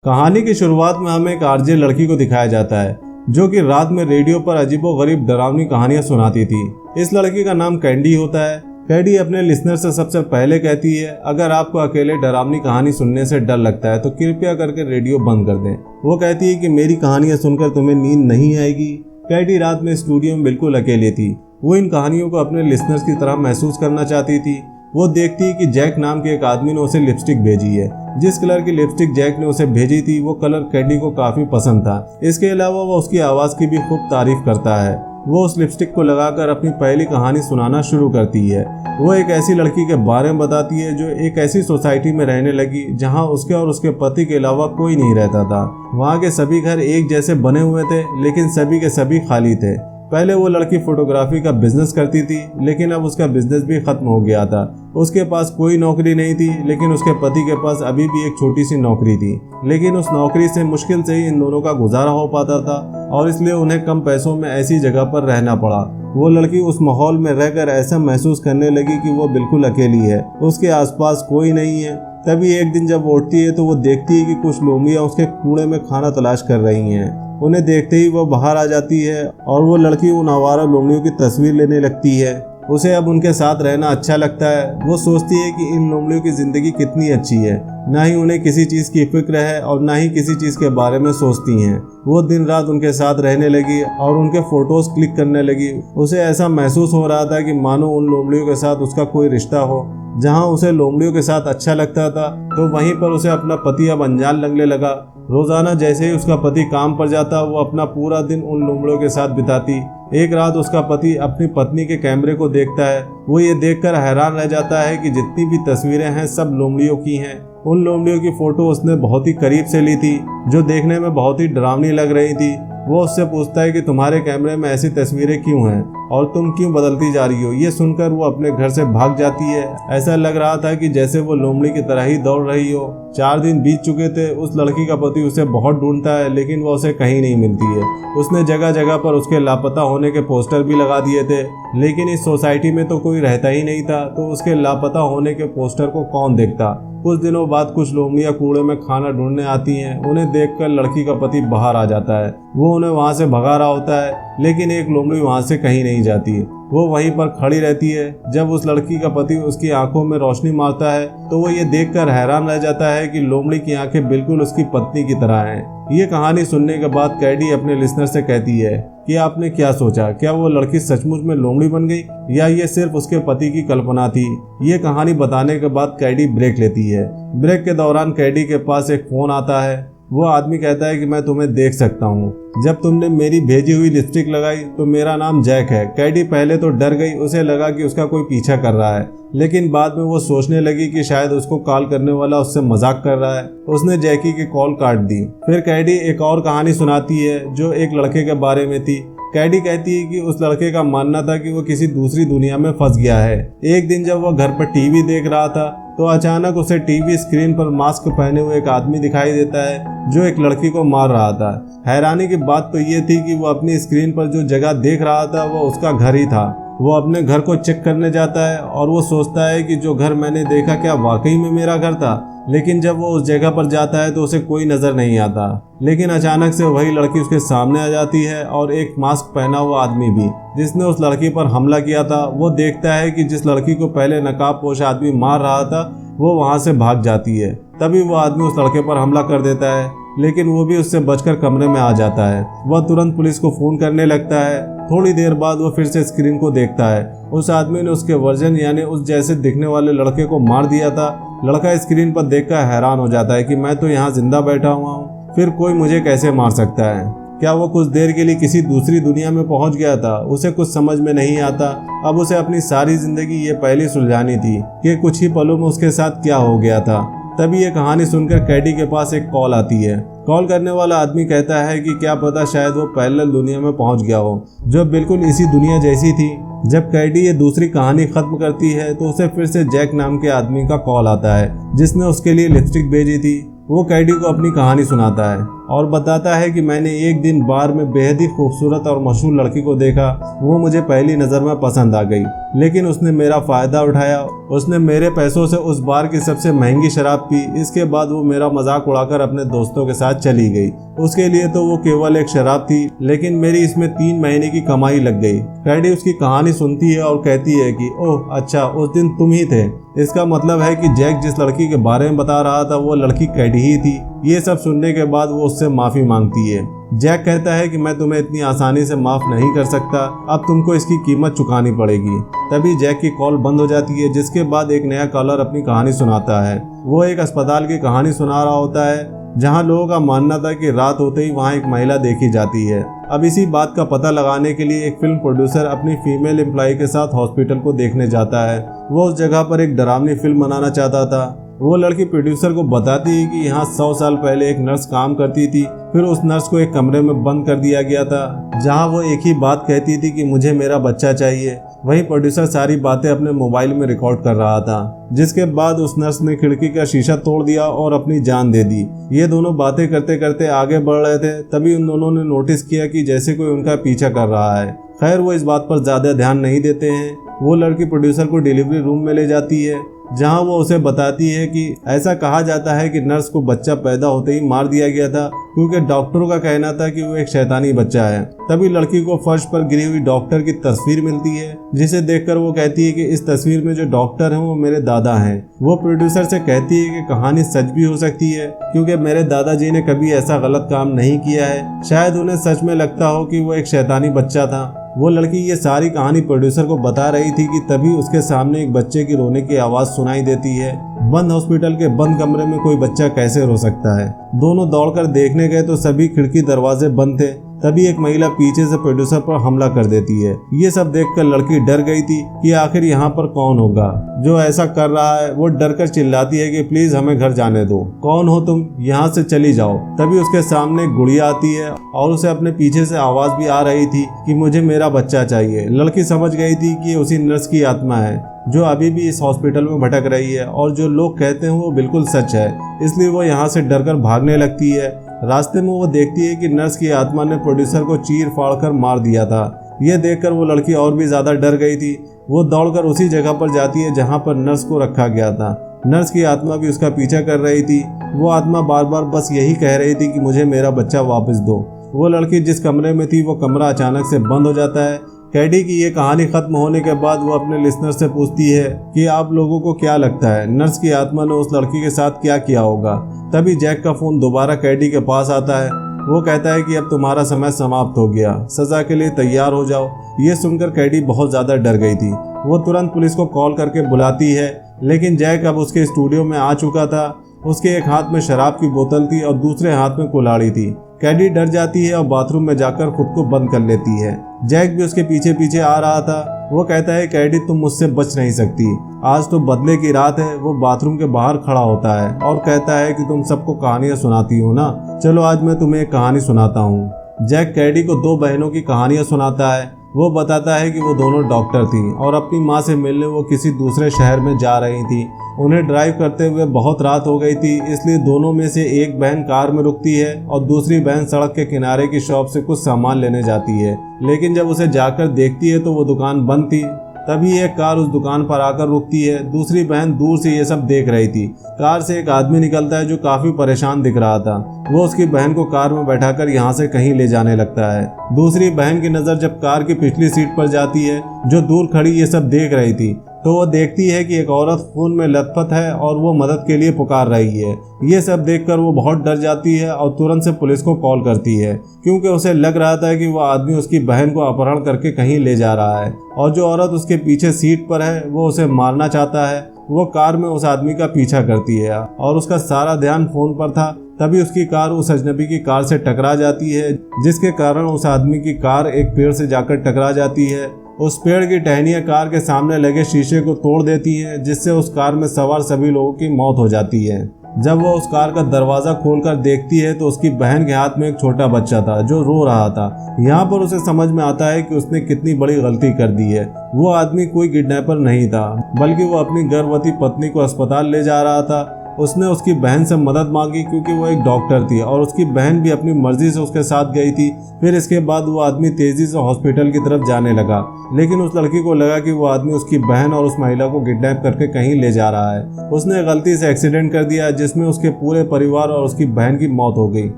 कहानी की शुरुआत में हमें एक आरजे लड़की को दिखाया जाता है जो कि रात में रेडियो पर अजीबोगरीब डरावनी कहानियां सुनाती थी। इस लड़की का नाम कैंडी होता है। कैंडी अपने लिसनर से सबसे पहले कहती है, अगर आपको अकेले डरावनी कहानी सुनने से डर लगता है तो कृपया करके रेडियो बंद कर दें। वो कहती है कि मेरी कहानियां सुनकर तुम्हें नींद नहीं आएगी। कैंडी रात में स्टूडियो में बिल्कुल अकेली थी। वो इन कहानियों को अपने लिसनर्स की तरह महसूस करना चाहती थी। वो देखती है कि जैक नाम के एक आदमी ने उसे लिपस्टिक भेजी है। जिस कलर की लिपस्टिक जैक ने उसे भेजी थी वो कलर कैंडी को काफी पसंद था। इसके अलावा वो उसकी आवाज की भी खूब तारीफ करता है। वो उस लिपस्टिक को लगाकर अपनी पहली कहानी सुनाना शुरू करती है। वो एक ऐसी लड़की के बारे में बताती है जो एक ऐसी सोसाइटी में रहने लगी जहां उसके और उसके पति के अलावा कोई नहीं रहता था। वहां के सभी घर एक जैसे बने हुए थे लेकिन सभी के सभी खाली थे। पहले वो लड़की फोटोग्राफी का बिजनेस करती थी लेकिन अब उसका बिजनेस भी खत्म हो गया था। उसके पास कोई नौकरी नहीं थी लेकिन उसके पति के पास अभी भी एक छोटी सी नौकरी थी। लेकिन उस नौकरी से मुश्किल से ही इन दोनों का गुजारा हो पाता था और इसलिए उन्हें कम पैसों में ऐसी जगह पर रहना पड़ा। वो लड़की उस माहौल में रहकर ऐसा महसूस करने लगी कि वो बिल्कुल अकेली है, उसके आसपास कोई नहीं है। तभी एक दिन जब वो उठती है तो वो देखती है कि कुछ लोमड़ियां उसके कूड़े में खाना तलाश कर रही हैं। उन्हें देखते ही वो बाहर आ जाती है और वो लड़की उन आवारा लोमड़ियों की तस्वीर लेने लगती है। उसे अब उनके साथ रहना अच्छा लगता है। वो सोचती है कि इन लोमड़ियों की जिंदगी कितनी अच्छी है, ना ही उन्हें किसी चीज की फिक्र है और ना ही किसी चीज के बारे में सोचती हैं। वो दिन रात उनके साथ रहने लगी और उनके फोटोज क्लिक करने लगी। उसे ऐसा महसूस हो रहा था कि मानो उन लोमड़ियों के साथ उसका कोई रिश्ता हो। जहाँ उसे लोमड़ियों के साथ अच्छा लगता था तो वहीं पर उसे अपना पति अब अनजान लगने लगा। रोजाना जैसे ही उसका पति काम पर जाता वो अपना पूरा दिन उन लोमड़ियों के साथ बिताती। एक रात उसका पति अपनी पत्नी के कैमरे को देखता है। वो ये देखकर हैरान रह जाता है कि जितनी भी तस्वीरें हैं सब लोमड़ियों की हैं। उन लोमड़ियों की फोटो उसने बहुत ही करीब से ली थी जो देखने में बहुत ही डरावनी लग रही थी। वो उससे पूछता है कि तुम्हारे कैमरे में ऐसी तस्वीरें क्यों हैं और तुम क्यों बदलती जा रही हो। ये सुनकर वो अपने घर से भाग जाती है। ऐसा लग रहा था कि जैसे वो लोमड़ी की तरह ही दौड़ रही हो। 4 दिन बीत चुके थे। उस लड़की का पति उसे बहुत ढूंढता है लेकिन वो उसे कहीं नहीं मिलती है। उसने जगह जगह पर उसके लापता होने के पोस्टर भी लगा दिए थे लेकिन इस सोसाइटी में तो कोई रहता ही नहीं था, तो उसके लापता होने के पोस्टर को कौन देखता। कुछ दिनों बाद कुछ लोमड़ियां कूड़े में खाना ढूंढने आती हैं। उन्हें देखकर लड़की का पति बाहर आ जाता है। वो उन्हें वहां से भगा रहा होता है लेकिन एक लोमड़ी वहां से कहीं नहीं जाती है। वो वहीं पर खड़ी रहती है। जब उस लड़की का पति उसकी आंखों में रोशनी मारता है तो वो ये देखकर हैरान रह जाता है कि लोमड़ी की आंखें बिल्कुल उसकी पत्नी की तरह हैं। ये कहानी सुनने के बाद कैंडी अपने लिसनर से कहती है कि आपने क्या सोचा, क्या वो लड़की सचमुच में लोमड़ी बन गई या ये सिर्फ उसके पति की कल्पना थी। ये कहानी बताने के बाद कैंडी ब्रेक लेती है। ब्रेक के दौरान कैंडी के पास एक फोन आता है। वो आदमी कहता है कि मैं तुम्हें देख सकता हूँ। जब तुमने मेरी भेजी हुई लिपस्टिक लगाई तो मेरा नाम जैक है। कैंडी पहले तो डर गई। उसे लगा कि उसका कोई पीछा कर रहा है लेकिन बाद में वो सोचने लगी कि शायद उसको कॉल करने वाला उससे मजाक कर रहा है। उसने जैकी की कॉल काट दी। फिर कैंडी एक और कहानी सुनाती है जो एक लड़के के बारे में थी। कैंडी कहती है कि उस लड़के का मानना था कि वो किसी दूसरी दुनिया में फंस गया है। एक दिन जब वो घर पर टीवी देख रहा था तो अचानक उसे टीवी स्क्रीन पर मास्क पहने हुए एक आदमी दिखाई देता है जो एक लड़की को मार रहा था। हैरानी की बात तो ये थी कि वो अपनी स्क्रीन पर जो जगह देख रहा था वो उसका घर ही था। वो अपने घर को चेक करने जाता है और वो सोचता है कि जो घर मैंने देखा क्या वाकई में मेरा घर था। लेकिन जब वो उस जगह पर जाता है तो उसे कोई नजर नहीं आता। लेकिन अचानक से वही लड़की उसके सामने आ जाती है और एक मास्क पहना हुआ आदमी भी जिसने उस लड़की पर हमला किया था। वो देखता है कि जिस लड़की को पहले नकाबपोश आदमी मार रहा था वो वहां से भाग जाती है। तभी वो आदमी उस लड़के पर हमला कर देता है लेकिन वो भी उससे बचकर कमरे में आ जाता है। वह तुरंत पुलिस को फोन करने लगता है। थोड़ी देर बाद वो फिर से स्क्रीन को देखता है। उस आदमी ने उसके वर्जन यानी उस जैसे दिखने वाले लड़के को मार दिया था। लड़का स्क्रीन पर देखकर हैरान हो जाता है कि मैं तो यहाँ जिंदा बैठा हुआ हूँ, फिर कोई मुझे कैसे मार सकता है। क्या वो कुछ देर के लिए किसी दूसरी दुनिया में पहुंच गया था। उसे कुछ समझ में नहीं आता। अब उसे अपनी सारी जिंदगी ये पहले सुलझानी थी कि कुछ ही पलों में उसके साथ क्या हो गया था। तभी ये कहानी सुनकर कैंडी के पास एक कॉल आती है। कॉल करने वाला आदमी कहता है कि क्या पता शायद वो पैरेलल दुनिया में पहुंच गया हो जो बिल्कुल इसी दुनिया जैसी थी। जब कैंडी ये दूसरी कहानी खत्म करती है तो उसे फिर से जैक नाम के आदमी का कॉल आता है जिसने उसके लिए लिपस्टिक भेजी थी। वो कैंडी को अपनी कहानी सुनाता है और बताता है कि मैंने एक दिन बार में बेहद ही खूबसूरत और मशहूर लड़की को देखा। वो मुझे पहली नज़र में पसंद आ गई, लेकिन उसने मेरा फ़ायदा उठाया। उसने मेरे पैसों से उस बार की सबसे महंगी शराब पी। इसके बाद वो मेरा मजाक उड़ाकर अपने दोस्तों के साथ चली गई। उसके लिए तो वो केवल एक शराब थी, लेकिन मेरी इसमें 3 महीने की कमाई लग गई। कैडी उसकी कहानी सुनती है और कहती है कि ओह अच्छा, उस दिन तुम ही थे। इसका मतलब है कि जैक जिस लड़की के बारे में बता रहा था वो लड़की कैडी ही थी। ये सब सुनने के बाद वो उससे माफ़ी मांगती है। जैक कहता है कि मैं तुम्हें इतनी आसानी से माफ़ नहीं कर सकता, अब तुमको इसकी कीमत चुकानी पड़ेगी। तभी जैक की कॉल बंद हो जाती है, जिसके बाद एक नया कॉलर अपनी कहानी सुनाता है। वो एक अस्पताल की कहानी सुना रहा होता है, जहां लोगों का मानना था कि रात होते ही वहां एक महिला देखी जाती है। अब इसी बात का पता लगाने के लिए एक फिल्म प्रोड्यूसर अपनी फीमेल एम्प्लॉय के साथ हॉस्पिटल को देखने जाता है। वो उस जगह पर एक डरावनी फिल्म बनाना चाहता था। वो लड़की प्रोड्यूसर को बताती है कि यहाँ 100 साल पहले एक नर्स काम करती थी। फिर उस नर्स को एक कमरे में बंद कर दिया गया था, जहाँ वो एक ही बात कहती थी कि मुझे मेरा बच्चा चाहिए। वहीं प्रोड्यूसर सारी बातें अपने मोबाइल में रिकॉर्ड कर रहा था, जिसके बाद उस नर्स ने खिड़की का शीशा तोड़ दिया और अपनी जान दे दी। ये दोनों बातें करते करते आगे बढ़ रहे थे, तभी उन दोनों ने नोटिस किया कि जैसे कोई उनका पीछा कर रहा है। खैर वो इस बात पर ज्यादा ध्यान नहीं देते हैं। वो लड़की प्रोड्यूसर को डिलीवरी रूम में ले जाती है, जहां वो उसे बताती है कि ऐसा कहा जाता है कि नर्स को बच्चा पैदा होते ही मार दिया गया था, क्योंकि डॉक्टरों का कहना था कि वो एक शैतानी बच्चा है। तभी लड़की को फर्श पर गिरी हुई डॉक्टर की तस्वीर मिलती है, जिसे देखकर वो कहती है कि इस तस्वीर में जो डॉक्टर हैं वो मेरे दादा हैं। वो प्रोड्यूसर से कहती है कि कहानी सच भी हो सकती है, क्योंकि मेरे दादाजी ने कभी ऐसा गलत काम नहीं किया है। शायद उन्हें सच में लगता हो कि वो एक शैतानी बच्चा था। वो लड़की ये सारी कहानी प्रोड्यूसर को बता रही थी कि तभी उसके सामने एक बच्चे की रोने की आवाज़ सुनाई देती है। बंद हॉस्पिटल के बंद कमरे में कोई बच्चा कैसे रो सकता है। दोनों दौड़कर देखने गए तो सभी खिड़की दरवाजे बंद थे। तभी एक महिला पीछे से प्रोड्यूसर पर हमला कर देती है। ये सब देखकर लड़की डर गई थी कि आखिर यहाँ पर कौन होगा जो ऐसा कर रहा है। वो डर कर चिल्लाती है कि प्लीज हमें घर जाने दो, कौन हो तुम, यहाँ से चली जाओ। तभी उसके सामने एक गुड़िया आती है और उसे अपने पीछे से आवाज भी आ रही थी कि मुझे मेरा बच्चा चाहिए। लड़की समझ गई थी कि उसी नर्स की आत्मा है जो अभी भी इस हॉस्पिटल में भटक रही है, और जो लोग कहते हैं वो बिल्कुल सच है। इसलिए वो यहाँ से डरकर भागने लगती है। रास्ते में वो देखती है कि नर्स की आत्मा ने प्रोड्यूसर को चीर फाड़ कर मार दिया था। ये देखकर वो लड़की और भी ज्यादा डर गई थी। वो दौड़कर उसी जगह पर जाती है जहाँ पर नर्स को रखा गया था। नर्स की आत्मा भी उसका पीछा कर रही थी। वो आत्मा बार बार बस यही कह रही थी कि मुझे मेरा बच्चा वापस दो। वो लड़की जिस कमरे में थी वो कमरा अचानक से बंद हो जाता है। कैडी की ये कहानी खत्म होने के बाद वो अपने लिसनर से पूछती है कि आप लोगों को क्या लगता है नर्स की आत्मा ने उस लड़की के साथ क्या किया होगा। तभी जैक का फोन दोबारा कैडी के पास आता है। वो कहता है कि अब तुम्हारा समय समाप्त हो गया, सजा के लिए तैयार हो जाओ। ये सुनकर कैडी बहुत ज्यादा डर गई थी। वो तुरंत पुलिस को कॉल करके बुलाती है, लेकिन जैक अब उसके स्टूडियो में आ चुका था। उसके एक हाथ में शराब की बोतल थी और दूसरे हाथ में कुल्हाड़ी थी। कैडी डर जाती है और बाथरूम में जाकर खुद को बंद कर लेती है। जैक भी उसके पीछे पीछे आ रहा था। वो कहता है कैडी तुम मुझसे बच नहीं सकती, आज तो बदले की रात है। वो बाथरूम के बाहर खड़ा होता है और कहता है कि तुम सबको कहानियां सुनाती हो ना, चलो आज मैं तुम्हें एक कहानी सुनाता हूँ। जैक कैडी को 2 बहनों की कहानियां सुनाता है। वो बताता है कि वो दोनों डॉक्टर थी और अपनी माँ से मिलने वो किसी दूसरे शहर में जा रही थी। उन्हें ड्राइव करते हुए बहुत रात हो गई थी, इसलिए दोनों में से एक बहन कार में रुकती है और दूसरी बहन सड़क के किनारे की शॉप से कुछ सामान लेने जाती है। लेकिन जब उसे जाकर देखती है तो वो दुकान बंद थी। तभी एक कार उस दुकान पर आकर रुकती है। दूसरी बहन दूर से ये सब देख रही थी। कार से एक आदमी निकलता है जो काफी परेशान दिख रहा था। वो उसकी बहन को कार में बैठाकर यहाँ से कहीं ले जाने लगता है। दूसरी बहन की नजर जब कार की पिछली सीट पर जाती है, जो दूर खड़ी ये सब देख रही थी, तो वो देखती है कि एक औरत खून में लथपथ है और वो मदद के लिए पुकार रही है। ये सब देखकर वो बहुत डर जाती है और तुरंत से पुलिस को कॉल करती है, क्योंकि उसे लग रहा था कि वो आदमी उसकी बहन को अपहरण करके कहीं ले जा रहा है और जो औरत उसके पीछे सीट पर है वो उसे मारना चाहता है। वो कार में उस आदमी का पीछा करती है और उसका सारा ध्यान फोन पर था। तभी उसकी कार उस अजनबी की कार से टकरा जाती है, जिसके कारण उस आदमी की कार एक पेड़ से जाकर टकरा जाती है। उस पेड़ की टहनियाँ कार के सामने लगे शीशे को तोड़ देती हैं, जिससे उस कार में सवार सभी लोगों की मौत हो जाती है। जब वो उस कार का दरवाजा खोलकर देखती है तो उसकी बहन के हाथ में एक छोटा बच्चा था जो रो रहा था। यहाँ पर उसे समझ में आता है कि उसने कितनी बड़ी गलती कर दी है। वो आदमी कोई किडनैपर नहीं था, बल्कि वो अपनी गर्भवती पत्नी को अस्पताल ले जा रहा था। उसने उसकी बहन से मदद मांगी क्योंकि वो एक डॉक्टर थी और उसकी बहन भी अपनी मर्जी से उसके साथ गई थी। फिर इसके बाद वो आदमी तेजी से हॉस्पिटल की तरफ जाने लगा, लेकिन उस लड़की को लगा कि वो आदमी उसकी बहन और उस महिला को किडनैप करके कहीं ले जा रहा है। उसने गलती से एक्सीडेंट कर दिया जिसमें उसके पूरे परिवार और उसकी बहन की मौत हो गई।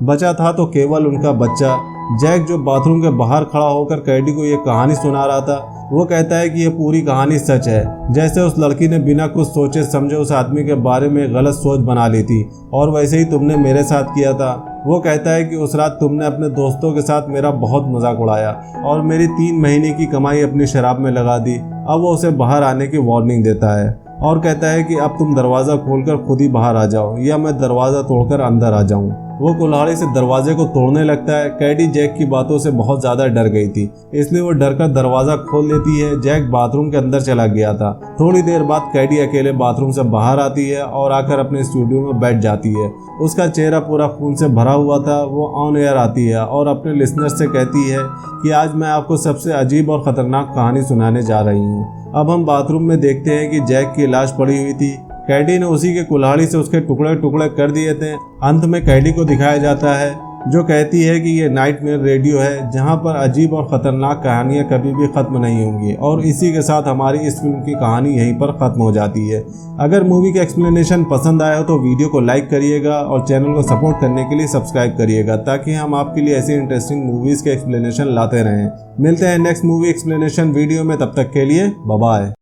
बचा था तो केवल उनका बच्चा जैक, जो बाथरूम के बाहर खड़ा होकर कैडी को ये कहानी सुना रहा था। वो कहता है कि ये पूरी कहानी सच है, जैसे उस लड़की ने बिना कुछ सोचे समझे उस आदमी के बारे में गलत सोच बना ली थी और वैसे ही तुमने मेरे साथ किया था। वो कहता है कि उस रात तुमने अपने दोस्तों के साथ मेरा बहुत मजाक उड़ाया और मेरी 3 महीने की कमाई अपनी शराब में लगा दी। अब वो उसे बाहर आने की वार्निंग देता है और कहता है कि अब तुम दरवाज़ा खोलकर खुद ही बाहर आ जाओ या मैं दरवाज़ा तोड़कर अंदर आ जाऊं। वो कुल्हाड़ी से दरवाजे को तोड़ने लगता है। कैडी जैक की बातों से बहुत ज़्यादा डर गई थी, इसलिए वो डरकर दरवाज़ा खोल लेती है। जैक बाथरूम के अंदर चला गया था। थोड़ी देर बाद कैडी अकेले बाथरूम से बाहर आती है और आकर अपने स्टूडियो में बैठ जाती है। उसका चेहरा पूरा खून से भरा हुआ था। वो ऑन एयर आती है और अपने लिसनर से कहती है कि आज मैं आपको सबसे अजीब और ख़तरनाक कहानी सुनाने जा रही हूँ। अब हम बाथरूम में देखते हैं कि जैक की लाश पड़ी हुई थी। कैडी ने उसी के कुल्हाड़ी से उसके टुकड़े टुकड़े कर दिए थे। अंत में कैडी को दिखाया जाता है जो कहती है कि ये नाइटमेयर रेडियो है जहां पर अजीब और ख़तरनाक कहानियां कभी भी ख़त्म नहीं होंगी। और इसी के साथ हमारी इस फिल्म की कहानी यहीं पर ख़त्म हो जाती है। अगर मूवी का एक्सप्लेनेशन पसंद आया हो तो वीडियो को लाइक करिएगा और चैनल को सपोर्ट करने के लिए सब्सक्राइब करिएगा ताकि हम आपके लिए ऐसी इंटरेस्टिंग मूवीज़ के एक्सप्लेनेशन लाते रहें। मिलते हैं नेक्स्ट मूवी एक्सप्लेनेशन वीडियो में, तब तक के लिए बाय बाय।